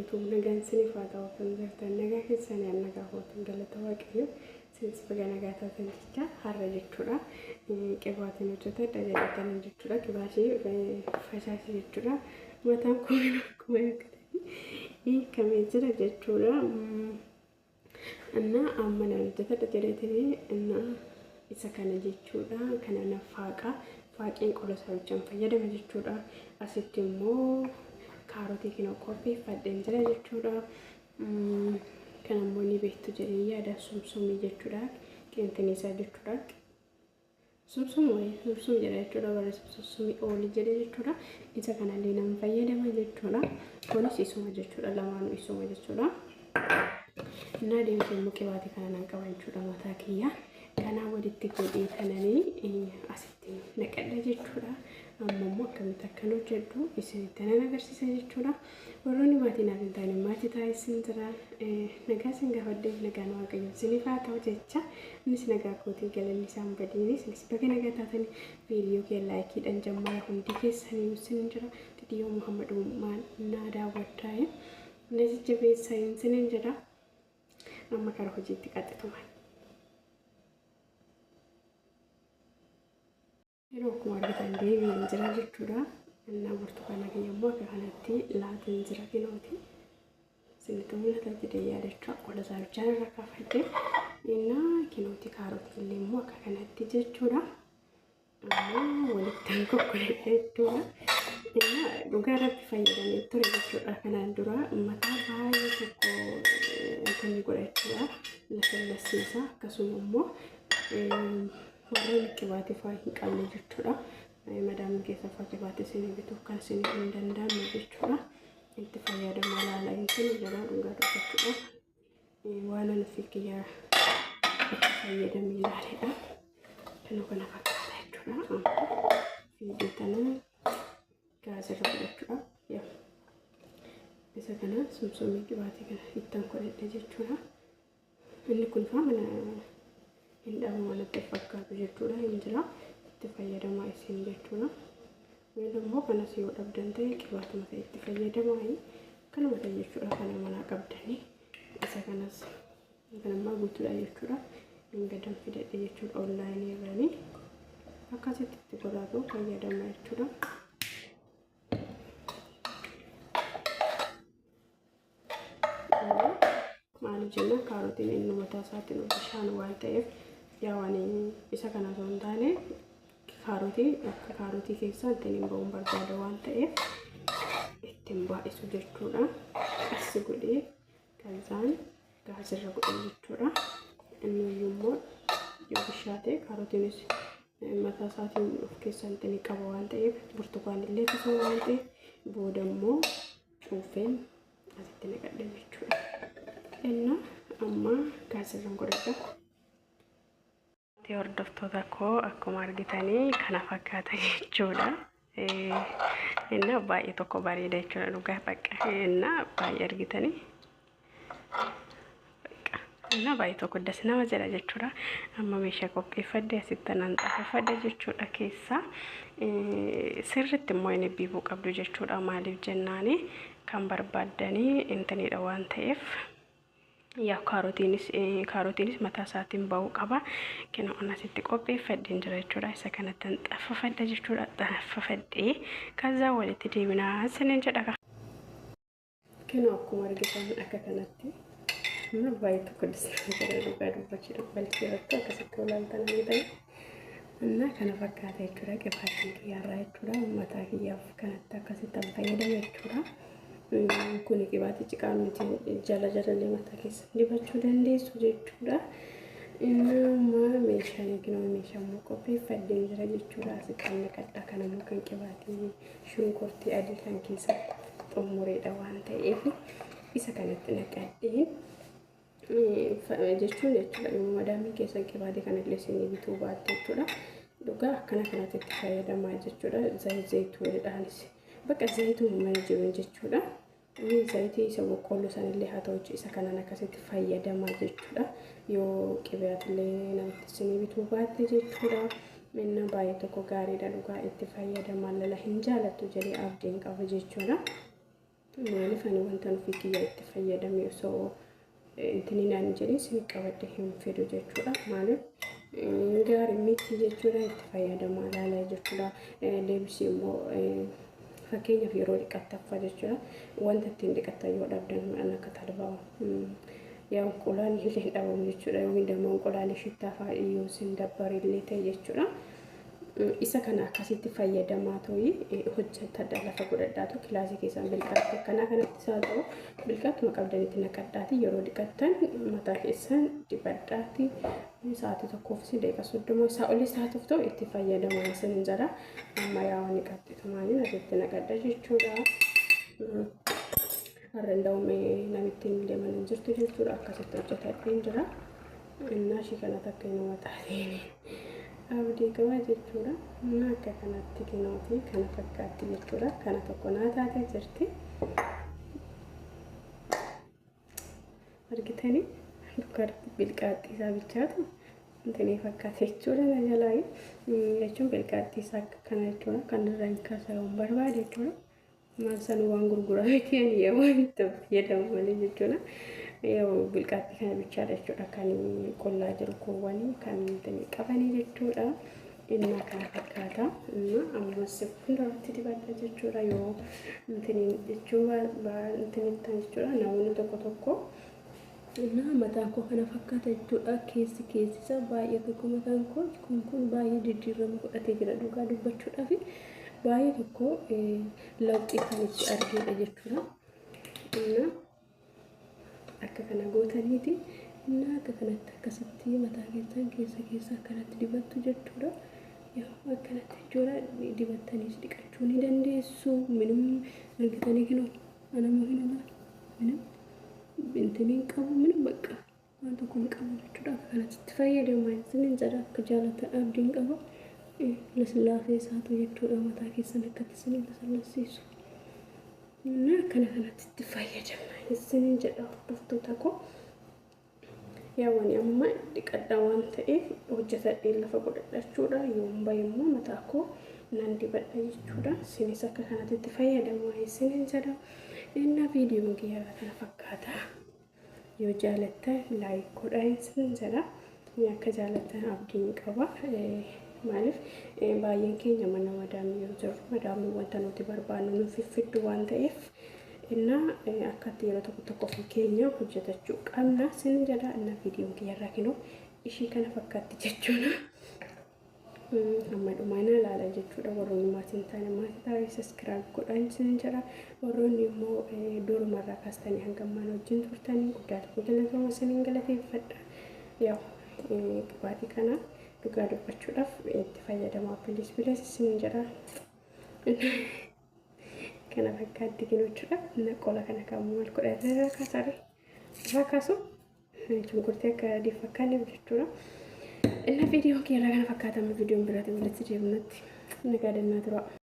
YouTube nagaan sinifaa ta'uu kan jirtan nagaa keessanii nagaa hootan galata waaqayyo sinis baga nagaa taatan jecha har'a jechuudha qibaatiin hojjetadha jedhatan jechuudha qibaashii fashaashii jechuudha mataan kun akkuma eeggatanii kamee jira jechuudha anna amma na hojjetadha jedhatanii anna isa kana jechuudha kana nafaaqa faaqeen qola saawichaan fayyadama jechuudha asitti immoo kaarotii kina qopheeffadheen jira jechuudha kan ammoo ni beektu jedhee yaada sumsumii jechuudha qeenxin isaa jechuudha sumsumii jedha jechuudha warra sumsumii oolii jedhe jechuudha isa kanallee nama fayyadama jechuudha kunis isuma jechuudha lamaanuu isuma jechuudha እና deemsee qibaatii kana nan qaba jechuudha mataa kiyya kana walitti godhee kananii asitti naqadha jechuudha ammoo akkamitti akkan hojjedhu isinitti nan agarsiisa jechuudha warroonni maatii naaf hin taane maatii taasisan jira nagaa isin gaafadhee nagaan waaqayyo isiniif haa ta'u jecha innis nagaa kootii galanni isaan badiinis innis baga nagaa taatanii viidiyoo kee laayikiidhaan jammara hundi keessanii isin jira viidiyoo Muhammad Ummaan naa daawwadhaa innis jabeessaa isin jira amma kara hojiitti qaxxatuman yeroo akkuma argitan deebiin jira jechuudha innaa burtukaana keeyyamoo akka kanatti laatiin jira kinooti isinitti mul'ata jedhee yaadachaa qola saawichaan irra kaafadhe innaa kinooti kaarotii illee immoo akka kanatti jechuudha amma walittaan kokkolee jechuudha innaa dhugaa irratti fayyadamee ture jechuudha kanaan dura mataa baay'ee tokko kan godhachuudha lafa lasiisa akkasuma immoo warreen qibaatii fa'aa hin qabne jechuudha madaamni keessa fa'aa qibaatii isin bituu kan isin hin danda'amne jechuudha itti fayyadama laala isin jala dhugaa jechuudha waan ani fi kiyyaa itti fayyadame ilaaledha kana fakkaata jechuudha fiidee tanaan gaazirra godhachuudha isa kana sumsumii qibaatii kana ittaan godhadhe jechuudha inni kun fa'aa mana hin dhabu wanatti fakkaatu jechuudha hin jira itti fayyadamaa isin jechuudha mee immoo kanas yoo dhabdan ta'e qibaatuma ta'e itti fayyadamaa kanuma ta'e jechuudha kana manaa qabdanii isa kanas kanammaa guutuudha jechuudha hin gadan fidadhe jechuudha onlaayinii irranii akkasitti itti godhaatu fayyadamaa jechuudha maal jenna kaarotiin inni mataa isaatiin bishaan waan ta'eef yaawani isa kana osoo hin taane kaarotii keessaa ittiin hin ba'uun barbaada waan ta'eef ittiin baay'isu jechuudha asii godhee kansaan gaazirra godhe jechuudha inni immoo yoo bishaate kaarotiinis mataa isaatiin of keessaa ittiin qaba waan ta'eef burtukaan illee akkasuma waan ta'eef booda immoo cuufeen asitti naqadhe jechuudha inna amma gaazirra godhadha hordoftoota koo akkuma argitanii kana fakkaata jechuudha inna baay'ee tokko bareeda jechuudha dhugaa bakka inna baay'ee argitanii inna baay'ee tokko das nama jedha jechuudha amma meeshaa qopheeffadde asitti nan xaafadde jechuudha keessa sirriitti immoo inni biifuu qabdu jechuudha maaliif jennaani kan barbaaddanii intanidha waan ta'eef yaa kaarotiinis mataa isaatiin ba'uu qaba kina onasitti qopheeffadheen jira jechuudha isa kanatti xaafadde jechuudha xaafadhee kaza walitti deebinaa sinin jedha kina akkuma argitan akka kanatti amma baay'ee tokko disnaa jedha dhugaa dubbachuudha balchiirratti akkasitti olaaltan ta'e እና ከነፈካታ ይችላ ቀፋችን ያራይችላ ማታ ይያፍ ከነታ ከሰተ ፈየደችላ ኩኒ ቂባት ጭቃን ጀለጀለ ለማታ ከስ ሊባቹ ደንዴሱ ጀችላ እና ማሜሻን ግን ማሜሻን ኮፒ ፈደን ጀለጀችላ ስቀነ ቀጣ ከነሙ ከንቂባት ሽንኩርት አዲታን ኪሳ ጦሙሬ ዳዋንተ ኤፊ ይሰከነት ነቀዲን jechuun jechuudha madaamii keessa qibaatee kana leessinii bituu baatteetudha dhugaa akkana kanatti itti fayyadamaa jechuudha zayituudhaanis bakka zayituun mana jiru jechuudha zayitii isa boqqolloo sanillee haa ta'u isa kanaan akkasitti fayyadamaa jechuudha yoo qibaatillee namatti sinii bituu baatte jechuudha minna baay'ee tokko gaariidha dhugaa itti fayyadamaa lala hin jaalattu jedhee abdiin qaba jechuudha maaliif ani wanta nufi kiyya itti fayyadame osoo intini naan jedhee isin qabadde hin fedhu jechuudha. Maaliif gaarii miti jechuudha itti fayyadamaa laala jechuudha. Deebisii immoo fakkeenyaaf yeroo dhiqattaffa jechuudha. Wanta ittiin dhiqattan yoo dhabdan akka talbaa yaa unqulaan illee dhabamu jechuudha. Yookiin immoo unqulaan shittaa fa'aa iyyuu isin dabbarillee ta'e jechuudha. Isa kana akkasitti fayyadamaa ta'ii hojjetadha lafa godhadhaatu kilaasii keessaan bilqaatti akkanaa kanatti isaa ta'u bilqaatuma qabdanitti naqadhaati yeroo dhiqattan mataa keessan dibadhaati sa'aatii tokkoof si daqiiqaa 30 isaa olii sa'aatiif ta'u itti fayyadamaa isin jala amma yaa dhiqattitu maaliin asitti naqadha jechuudha. Har'a ndawme namitti deeman jirtu jechuudha akkasitti hojjetadheen jira. Innaa shi kana takka inuma taatee abdii qaba jechuudha. Akka kanatti kinooti kana fakkaatti jechuudha. Kana tokko naa taatee jirti. Argitanii dukkatti bilqaaxxii isaa bichaatu intini fakkaate jechuudha. Na jalaa jechuun bilqaaxxii isaa kana jechuudha. Kan irraa hin kaasamu barbaade jechuudha. Maal san waan gurgurame ta'an yeroo itti fayyadamu malee jechuudha. Yoo bilqaaxxii kana bichaadha jechuudha kan qollaa jiru kuuwwanii kan intini qabanii jechuudha. Innaa kana fakkaata. Ammas hundarratti dibadha jechuudha. Yoo intini jechuudha intini ta'an jechuudha. Namoonni tokko tokko mataan koo kana fakkaata jechuudha. Keessi isaa baay'ee tokko mataan koo kun baay'ee jijjiirama godhatee jira dhugaa dubbachuudhaaf baay'ee tokko lawxii kan itti argeedha jechuudha. Akka kana gootaniiti akka kanatti akkasitti mataa keessan keessa akkanatti dibattu jechuudha. Yoo akkanatti jechuudha dibattaniis dhiqachuu ni dandeessu. Minum argitanii kinoo anammoo hin minum intini qabu minum bakka waan tokko hin qabu jechuudha. Akka kanatti itti fayyadamaa isin jala akka jaalatan abdiin qaba. Laslaafee isaatu jechuudha mataa keessan akkatti isin lasalasiisu. Kana kanatti itti fayyadamaa isin jedha hordoftoota koo. Yaa wani amma dhiqadhaa waan ta'eef hojjetadhee lafa godhadhachuudha. Yoo bahe immoo mataa koo nan dibadha jechuudha. Isinis akka kanatti itti fayyadamaa isin jedha. Inna viidiyoon kiyya kana fakkaata. Yoo jaalattan laayik godhaa isin jedha. Akka jaalattan abdiin qaba. Maaliif baay'een keenya mana madaamii yeroo jirru madaamii wanta nuti barbaannu nuuf fiddu waan ta'eef innaa akkatti yeroo tokko keenya hojjetachuu qabna isin jedha. Inna viidiyoon kiyyarraa kinoo ishii kana fakkaatti jechuudha. Amma dhumaana ilaala jechuudha. Warroonni maatiin taane maatii taa'ee saskiraayib godhaan isin jedha. Warroonni immoo durumarraa kaastanii hanga ammaan wajjin turtanii guddaa tokko jalatooma isin galateeffadha. Yaa qubaatii kana dhugaa dubbachuudhaaf itti fayyadamaa bilis isin jedha. Kana fakkaatti ginochuudhaaf qola kana kamuu maal godhatee rakkaasu shunkurtii akka adii fakkaanne jechuudha. Inna viidiyoon kiyya kana fakkaatama viidiyoon biraatti walitti deemnutti nagaa dannaa tura.